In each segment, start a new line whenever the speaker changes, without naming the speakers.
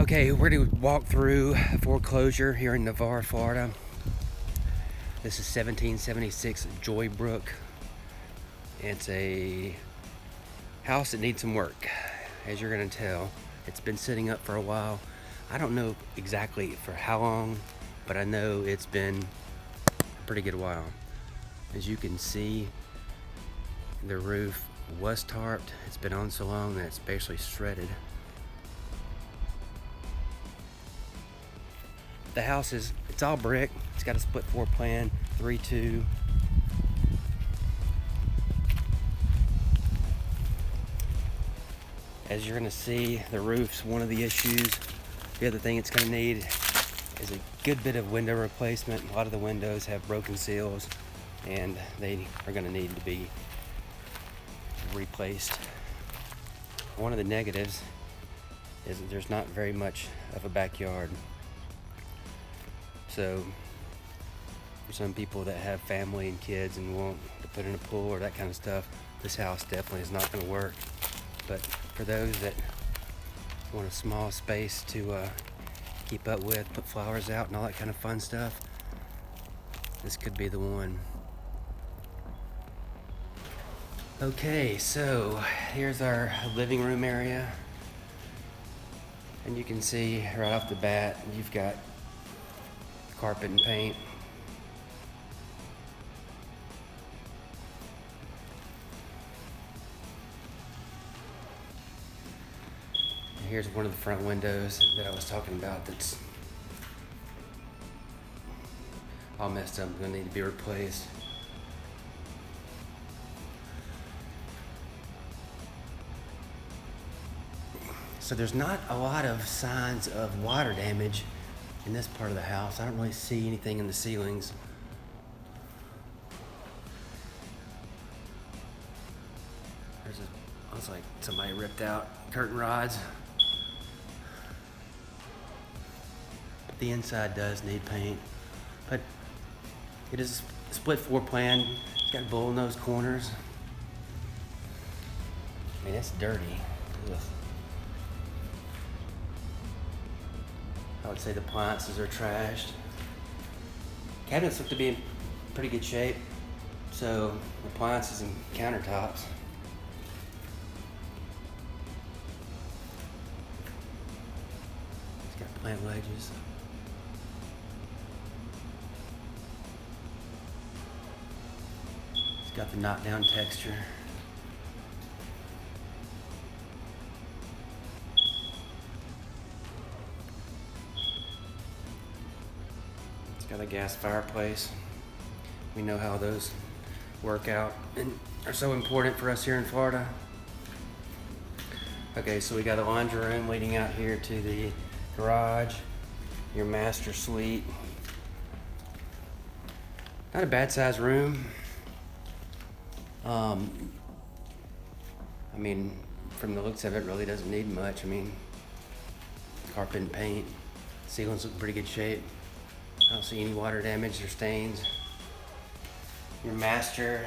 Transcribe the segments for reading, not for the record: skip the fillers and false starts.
Okay, we're going to walk through a foreclosure here in Navarre, Florida. This is 1776 Joybrook. It's a house that needs some work, as you're going to tell. It's been sitting up for a while. I don't know exactly for how long, but I know it's been a pretty good while. As you can see, the roof was tarped. It's been on so long that it's basically shredded. The house it's all brick. It's got a split floor plan, 3-2. As you're gonna see, the roof's one of the issues. The other thing it's gonna need is a good bit of window replacement. A lot of the windows have broken seals and they are gonna need to be replaced. One of the negatives is that there's not very much of a backyard. So for some people that have family and kids and want to put in a pool or that kind of stuff, this house definitely is not going to work. But for those that want a small space to keep up with, put flowers out and all that kind of fun stuff, this could be the one. Okay, so here's our living room area. And you can see right off the bat, you've got carpet and paint. And here's one of the front windows that I was talking about that's all messed up, gonna need to be replaced. So there's not a lot of signs of water damage in this part of the house. I don't really see anything in the ceilings. Looks like somebody ripped out curtain rods. The inside does need paint, but it is a split floor plan. It's got bullnose corners. I mean, it's dirty. Ugh. I would say the appliances are trashed. Cabinets look to be in pretty good shape. So appliances and countertops. It's got plant wedges. It's got the knockdown texture. Got a gas fireplace. We know how those work out and are so important for us here in Florida. Okay, so we got a laundry room leading out here to the garage, your master suite. Not a bad size room. I mean, from the looks of it, really doesn't need much. I mean, carpet and paint, ceilings look in pretty good shape. I don't see any water damage or stains. Your master.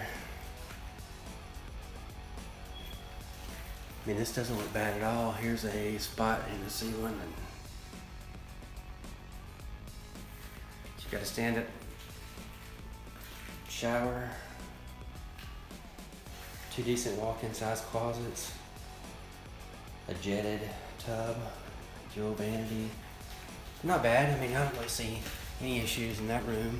I mean, this doesn't look bad at all. Here's a spot in the ceiling. You got a stand-up shower. 2 decent walk-in size closets. A jetted tub. Dual vanity. Not bad. I mean, I don't really see any issues in that room.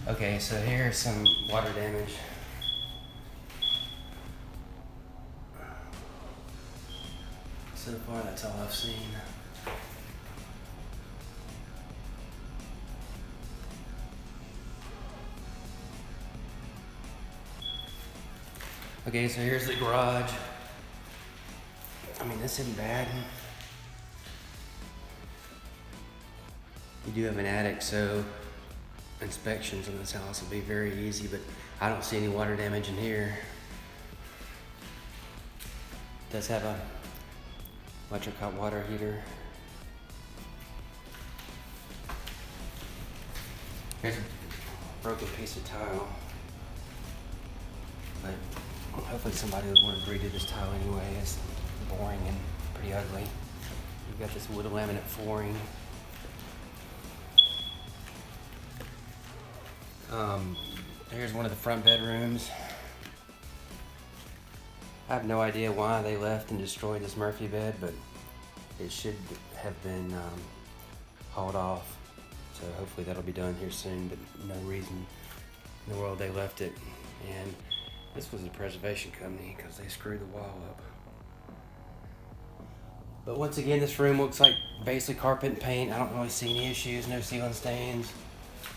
Okay, so here's some water damage. So far, that's all I've seen. Okay, so here's the garage. I mean, this isn't bad. You do have an attic, so inspections on this house will be very easy, but I don't see any water damage in here. It does have a electric hot water heater. Here's a broken piece of tile. But Hopefully somebody would want to redo this tile anyway. It's boring and pretty ugly. You've got this wood laminate flooring. Here's one of the front bedrooms. I have no idea why they left and destroyed this Murphy bed, but it should have been hauled off. So hopefully that'll be done here soon, but no reason in the world they left it. And this was a preservation company because they screwed the wall up. But once again, this room looks like basically carpet and paint. I don't really see any issues, no ceiling stains.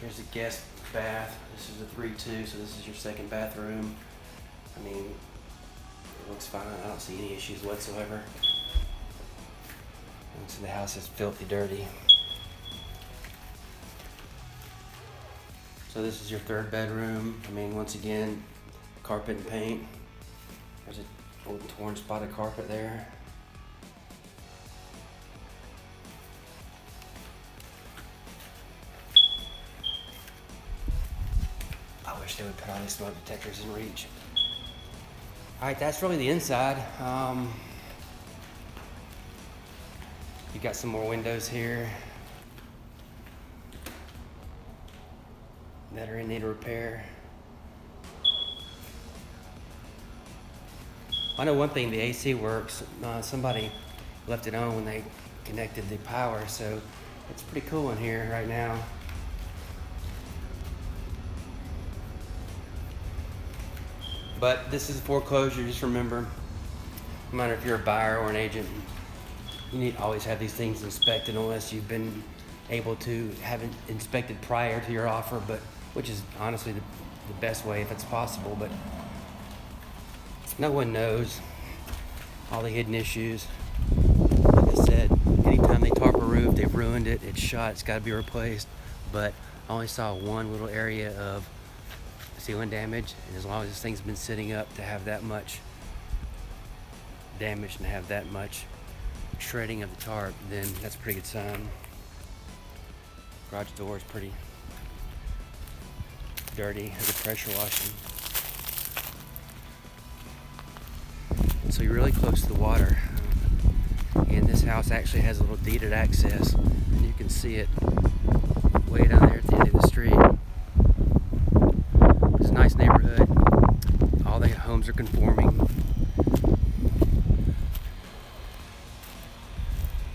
Here's the guest bath. This is a 3-2, so this is your second bathroom. I mean, it looks fine. I don't see any issues whatsoever. So the house is filthy dirty. So this is your third bedroom. I mean, once again, carpet and paint. There's an old torn spot of carpet there. I wish they would put all these smoke detectors in reach. All right, that's really the inside. You got some more windows here that are in need of repair. I know one thing, the AC works. Somebody left it on when they connected the power, so it's pretty cool in here right now. But this is foreclosure. Just remember, no matter if you're a buyer or an agent, you need to always have these things inspected unless you've been able to have it inspected prior to your offer, but which is honestly the best way if it's possible. But no one knows all the hidden issues. Like I said, anytime they tarp a roof, they've ruined it. It's shot. It's got to be replaced. But I only saw one little area of ceiling damage, and as long as this thing's been sitting up to have that much damage and have that much shredding of the tarp, then that's a pretty good sign. Garage door is pretty dirty, has a pressure washing. So you're really close to the water. And this house actually has a little deeded access, and you can see it way down there at the end of the street. It's a nice neighborhood. All the homes are conforming.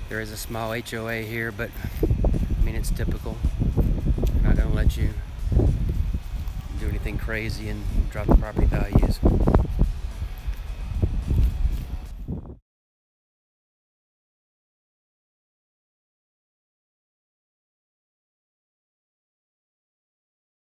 There is a small HOA here, but I mean, it's typical. They're not going to let you do anything crazy and drop the property values.